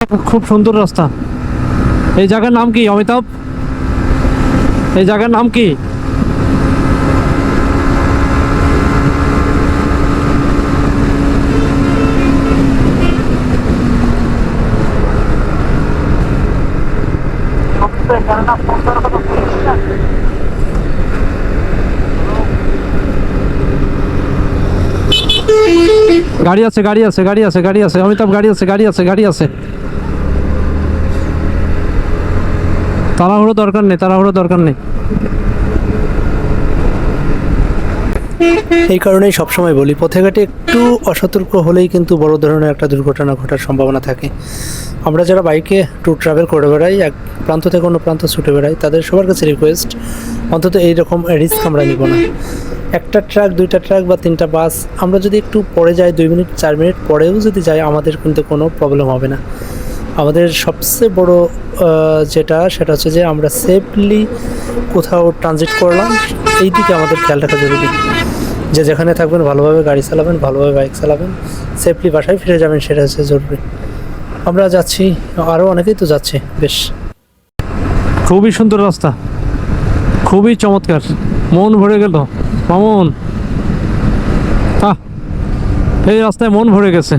খুব সুন্দর রাস্তা। এই জায়গার নাম কি অমিতাভ? এই জায়গার নাম কি? গাড়ি আছে, গাড়ি আছে, গাড়ি আছে, গাড়ি আছে, অমিতাভ গাড়ি আছে, গাড়ি আছে, গাড়ি আছে। তাড়াহুড়ো দরকার নেই, তাড়াহুড়ো দরকার নেই। এই কারণেই সবসময় বলি, পথে ঘাটে একটু অসতর্ক হলেই কিন্তু বড় ধরনের একটা দুর্ঘটনা ঘটার সম্ভাবনা থাকে। আমরা যারা বাইকে ট্যুর ট্রাভেল করে বেড়াই, এক প্রান্ত থেকে অন্য প্রান্ত ছুটে বেড়াই, তাদের সবার কাছে রিকোয়েস্ট, অন্তত এইরকম রিস্ক আমরা নিব না। একটা ট্রাক, দুইটা ট্রাক বা তিনটা বাস আমরা যদি একটু পরে যাই, 2 মিনিট 4 মিনিট পরেও যদি যাই, আমাদের কিন্তু কোনো প্রবলেম হবে না। আমাদের সবচেয়ে বড় সেটা হচ্ছে যে আমরা সেফলি কোথাও ট্রানজিট করলাম, এই দিকে আমাদের খেয়াল রাখা জরুরি। যে যেখানে থাকবেন ভালোভাবে গাড়ি চালাবেন, ভালোভাবে বাইক চালাবেন, সেফলি বাসায় ফিরে যাবেন, সেটা হচ্ছে জরুরি। আমরা যাচ্ছি, আরও অনেকেই তো যাচ্ছে। বেশ খুবই সুন্দর রাস্তা, খুবই চমৎকার, মন ভরে গেল মামুন। এই রাস্তায় মন ভরে গেছে।